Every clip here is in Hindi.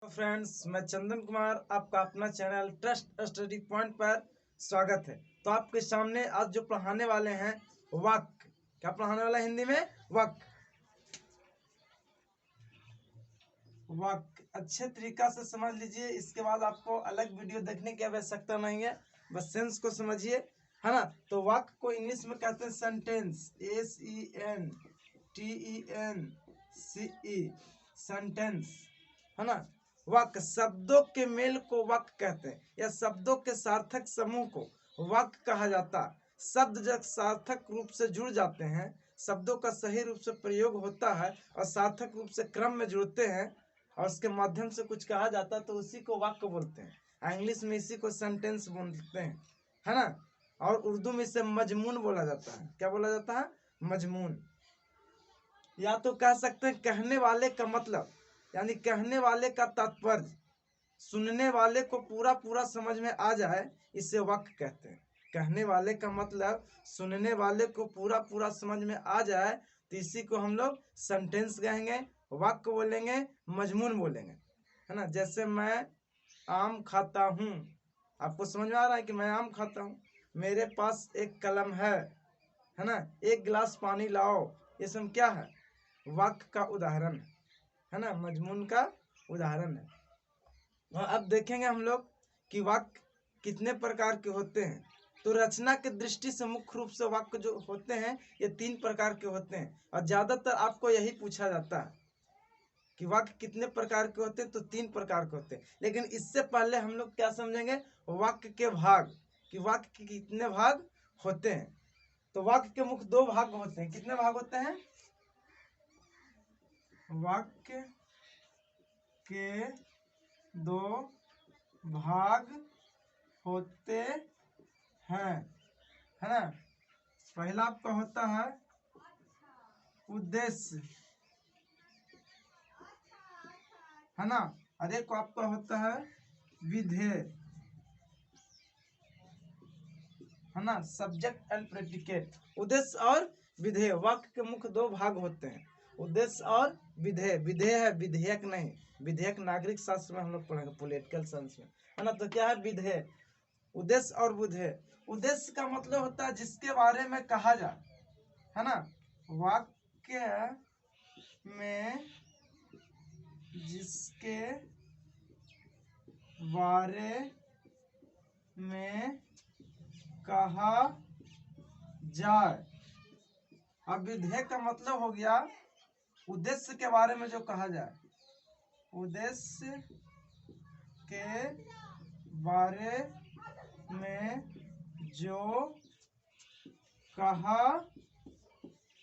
फ्रेंड्स, मैं चंदन कुमार आपका अपना चैनल ट्रस्ट स्टडी पॉइंट पर स्वागत है। तो आपके सामने आज जो पढ़ाने वाले हैं वाक्य, क्या पढ़ाने वाला है हिंदी में? वाक्य। वाक्य अच्छे तरीका से समझ लीजिए, इसके बाद आपको अलग वीडियो देखने की आवश्यकता नहीं है, बस सेंस को समझिए, है ना। तो वाक्य को इंग्लिश में कहते हैं सेंटेंस, SENTENCE, सेंटेंस, है ना। वाक्य शब्दों के मेल को वाक्य कहते हैं, या शब्दों के सार्थक समूह को वाक्य कहा जाता है। शब्द जब सार्थक रूप से जुड़ जाते हैं, शब्दों का सही रूप से प्रयोग होता है और सार्थक रूप से क्रम में जुड़ते हैं और उसके माध्यम से कुछ कहा जाता है, तो उसी को वाक्य बोलते हैं। इंग्लिश में इसी को सेंटेंस बोलते हैं, है ना। और उर्दू में इसे मजमून बोला जाता है। क्या बोला जाता है? मजमून। या तो कह सकते हैं कहने वाले का मतलब, यानी कहने वाले का तात्पर्य सुनने वाले को पूरा पूरा समझ में आ जाए, इसे वाक्य कहते हैं। कहने वाले का मतलब सुनने वाले को पूरा पूरा समझ में आ जाए, तो इसी को हम लोग सेंटेंस कहेंगे, वाक्य बोलेंगे, मजमून बोलेंगे, है ना। जैसे मैं आम खाता हूँ, आपको समझ में आ रहा है कि मैं आम खाता हूँ। मेरे पास एक कलम है ना। एक गिलास पानी लाओ, ये सब क्या है? वाक्य का उदाहरण है ना, मजमून का उदाहरण है। और अब देखेंगे हम लोग कि वाक्य कितने प्रकार के होते हैं। तो रचना की दृष्टि से मुख्य रूप से वाक्य जो होते हैं ये 3 प्रकार के होते हैं, और ज्यादातर आपको यही पूछा जाता है कि वाक्य कितने प्रकार के होते हैं। तो 3 प्रकार के होते हैं, लेकिन इससे पहले हम लोग क्या समझेंगे? वाक्य के भाग, कि वाक्य के कितने भाग होते हैं। तो वाक्य के मुख्य 2 भाग होते हैं। कितने भाग होते हैं? वाक्य के 2 भाग होते हैं, है ना। पहला आपका होता है उद्देश्य, है ना। और एक आपका होता है विधेय, है ना, सब्जेक्ट एंड प्रेडिकेट। उद्देश्य और विधेय वाक्य के मुख्य 2 भाग होते हैं, उद्देश्य और विधेय। विधेय है विधेयक नहीं, विधेयक नागरिक शास्त्र में हम लोग पढ़ेंगे, पॉलिटिकल साइंस में, है ना। तो क्या है? विधेय। उद्देश्य और विधेय। उद्देश्य का मतलब होता है जिसके बारे में कहा जाए, है ना। वाक्य में जिसके बारे में कहा जाए। अब विधेय का मतलब हो गया उद्देश्य के बारे में जो कहा जाए, उद्देश्य के बारे में जो कहा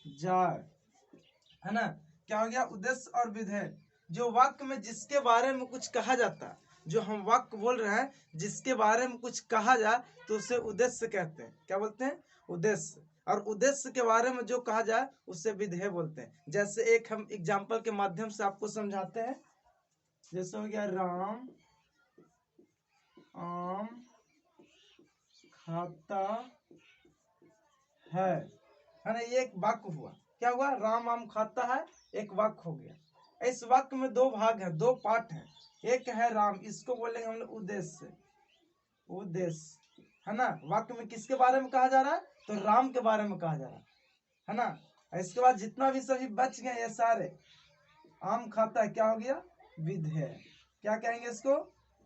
जाए, है ना। क्या हो गया? उद्देश्य और विधेय। जो वाक्य में जिसके बारे में कुछ कहा जाता है, जो हम वाक्य बोल रहे हैं जिसके बारे में कुछ कहा जाए, तो उसे उद्देश्य कहते हैं। क्या बोलते हैं? उद्देश्य। और उद्देश्य के बारे में जो कहा जाए उसे विधेय बोलते हैं। जैसे एक हम एग्जाम्पल के माध्यम से आपको समझाते हैं। जैसे हो गया राम आम खाता है ना। ये एक वाक्य हुआ। क्या हुआ? राम आम खाता है, एक वाक्य हो गया। इस वाक्य में 2 भाग हैं, 2 पार्ट हैं। एक है राम, इसको बोलेंगे हम लोग उद्देश्य, उद्देश्य, है ना। वाक्य में किसके बारे में कहा जा रहा है? तो राम के बारे में कहा जा रहा है ना। इसके बाद जितना भी सभी बच गए ये सारे, आम खाता है, क्या हो गया? विधेय। क्या कहेंगे इसको?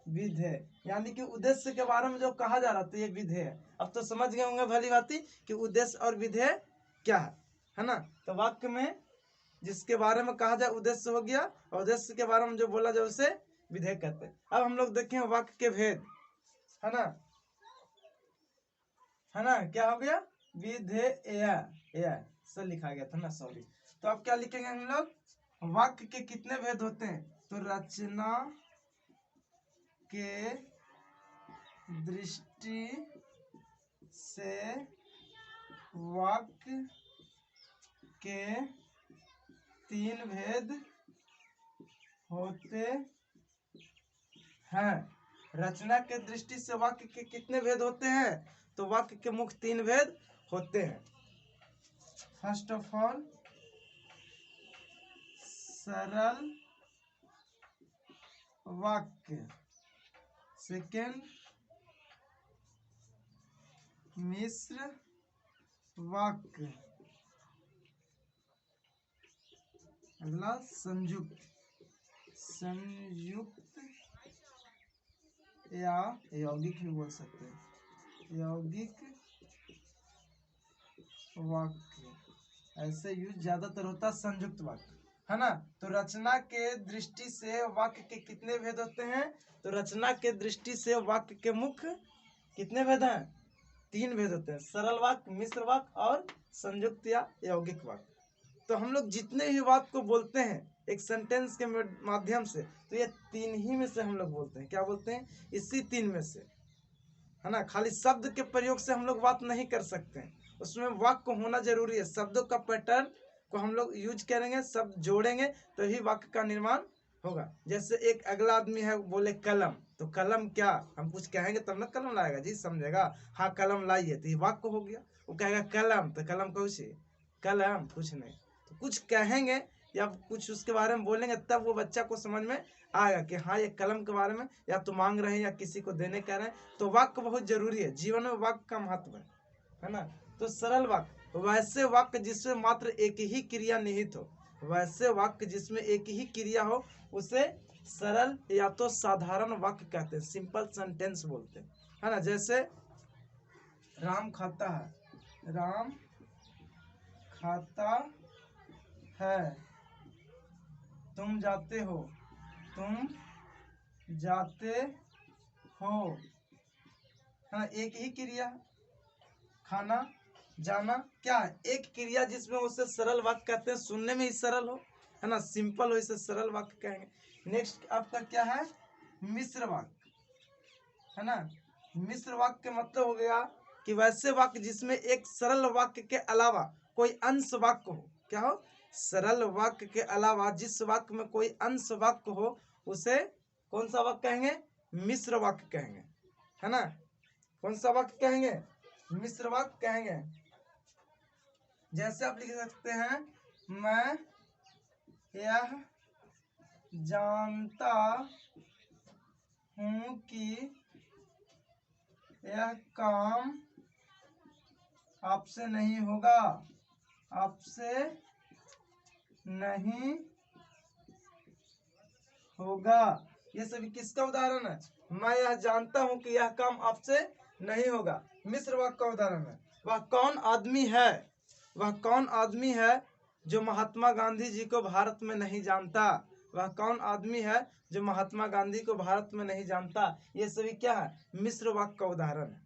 विधेय। यानी कि उद्देश्य के बारे में जो कहा जा रहा था ये विधेय है। अब तो समझ गए होंगे भली भांति कि उद्देश्य और विधेय क्या है ना। तो वाक्य में जिसके बारे में कहा जाए उद्देश्य हो गया, और उद्देश्य के बारे में जो बोला जाए उसे विधेय कहते हैं। अब हम लोग देखें वाक्य के भेद, है ना, है ना। क्या हो गया? विधेय से लिखा गया था ना, सॉरी। तो अब क्या लिखेंगे हम लोग? वाक्य के कितने भेद होते हैं? तो रचना के दृष्टि से वाक्य के 3 भेद होते हैं। रचना के दृष्टि से वाक्य के कितने भेद होते हैं? तो वाक्य के मुख्य 3 भेद होते हैं। फर्स्ट ऑफ ऑल, सरल वाक्य। सेकेंड मिश्र वाक्य। अगला संयुक्त या यौगिक भी बोल सकते हैं, यौगिक वाक्य। ऐसे यूज ज्यादातर होता है संयुक्त वाक्य, है ना। तो रचना के दृष्टि से वाक्य के कितने भेद होते हैं? तो रचना के दृष्टि से वाक्य के मुख्य कितने भेद हैं? 3 भेद होते हैं, सरल वाक्य, मिश्र वाक्य और संयुक्त या यौगिक वाक्य। तो हम लोग जितने भी वाक्य को बोलते हैं एक सेंटेंस के माध्यम से, तो ये 3 ही में से हम लोग बोलते हैं। क्या बोलते हैं? इसी 3 में से, है ना। खाली शब्द के प्रयोग से हम लोग बात नहीं कर सकते हैं, उसमें वाक्य होना जरूरी है। शब्दों का पैटर्न को हम लोग यूज करेंगे, शब्द जोड़ेंगे तो ही वाक्य का निर्माण होगा। जैसे एक अगला आदमी है, बोले कलम, तो कलम क्या, हम कुछ कहेंगे तब ना कलम लाएगा जी, समझेगा। हाँ कलम लाइए, तो ये वाक्य हो गया। वो कहेगा कलम, तो कलम कुछ, कलम कुछ नहीं। तो कुछ कहेंगे या कुछ उसके बारे में बोलेंगे, तब वो बच्चा को समझ में आएगा कि हाँ ये कलम के बारे में या तो मांग रहे हैं या किसी को देने कह रहे हैं। तो वाक्य बहुत जरूरी है, जीवन में वाक्य का महत्व है ना। तो सरल वाक्य, वैसे वाक्य जिसमें मात्र एक ही क्रिया निहित हो, वैसे वाक्य जिसमें एक ही क्रिया हो उसे सरल या तो साधारण वाक्य कहते हैं, सिंपल सेंटेंस बोलते हैं, है ना। जैसे राम खाता है, राम खाता है। तुम जाते हो, तुम जाते हो, हाँ एक ही क्रिया। खाना, जाना क्या है? एक क्रिया जिसमें उसे सरल वाक्य कहते हैं, सुनने में ही सरल हो, है ना, सिंपल हो, इसे सरल वाक्य कहेंगे। नेक्स्ट आपका क्या है? मिश्र वाक्य, है ना। मिश्र वाक्य का मतलब हो गया कि वैसे वाक्य जिसमें एक सरल वाक्य के अलावा कोई अंश वाक्य हो। क्या हो? सरल वाक्य के अलावा जिस वाक्य में कोई अंश वाक्य हो उसे कौन सा वाक्य कहेंगे? मिश्र वाक्य कहेंगे, है ना। कौन सा वाक्य कहेंगे? मिश्र वाक्य कहेंगे। जैसे आप लिख सकते हैं, मैं यह जानता हूं कि यह काम आपसे नहीं होगा, आपसे नहीं होगा। ये सभी किसका उदाहरण है? मैं यह जानता हूं कि यह काम आपसे नहीं होगा, मिश्र वाक्य का उदाहरण है। वह कौन आदमी है, वह कौन आदमी है जो महात्मा गांधी जी को भारत में नहीं जानता? वह कौन आदमी है जो महात्मा गांधी को भारत में नहीं जानता? ये सभी क्या है? मिश्र वाक्य का उदाहरण है।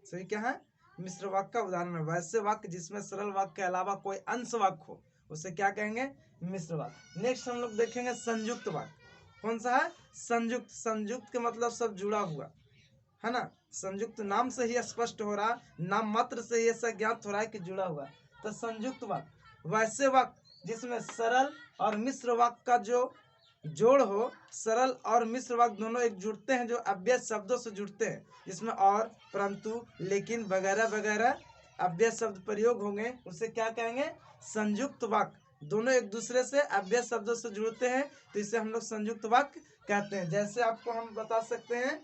सही क्या है? मिश्र वाक्य का उदाहरण है। वैसे वाक्य जिसमें सरल वाक्य के अलावा कोई अंश वाक्य हो उसे क्या कहेंगे? मिश्र वाक्य। नेक्स्ट हम लोग देखेंगे संयुक्त वाक्य। कौन सा है? संयुक्त। संयुक्त के मतलब सब जुड़ा हुआ, है ना। संयुक्त नाम से ही स्पष्ट हो रहा, नाम मात्र से ही ऐसा ज्ञात हो रहा है कि जुड़ा हुआ। तो संयुक्त वाक्य वैसे वाक्य जिसमें सरल और मिश्र वाक्य का जो जोड़ हो। सरल और मिश्र वाक्य दोनों एक जुड़ते हैं, जो अव्यय शब्दों से जुड़ते हैं, जिसमें और, परंतु, लेकिन वगैरह वगैरह अव्यय शब्द प्रयोग होंगे, उसे क्या कहेंगे? संयुक्त वाक्य। दोनों एक दूसरे से अव्यय शब्दों से जुड़ते हैं, तो इसे हम लोग संयुक्त वाक्य कहते हैं। जैसे आपको हम बता सकते हैं,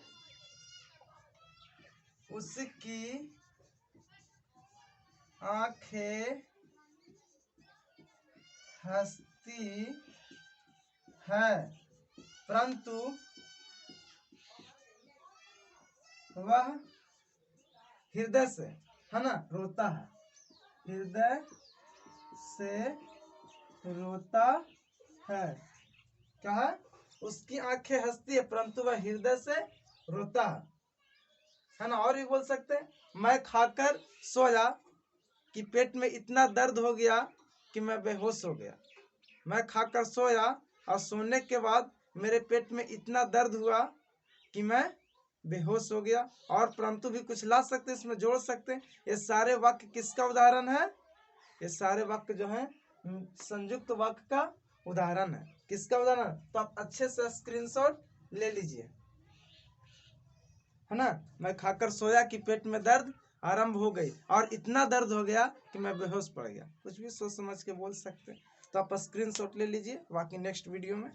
उसकी आंखें हंसती है, परंतु वह हृदय से, है ना, रोता है। हृदय से रोता है। क्या है? उसकी आंखें हंसती है परंतु वह हृदय से रोता है ना। और भी बोल सकते हैं, मैं खाकर सोया कि पेट में इतना दर्द हो गया कि मैं बेहोश हो गया। मैं खाकर सोया और सोने के बाद मेरे पेट में इतना दर्द हुआ कि मैं बेहोश हो गया। और परंतु भी कुछ ला सकते हैं, इसमें जोड़ सकते हैं। ये सारे वाक्य किसका उदाहरण है? ये सारे वाक्य जो हैं संयुक्त वाक्य का उदाहरण है। किसका उदाहरण? तो आप अच्छे से स्क्रीनशॉट ले लीजिए, है ना। मैं खाकर सोया कि पेट में दर्द आरंभ हो गई और इतना दर्द हो गया कि मैं बेहोश पड़ गया। कुछ भी सोच समझ के बोल सकते हैं। तो आप स्क्रीनशॉट ले लीजिए, बाकी नेक्स्ट वीडियो में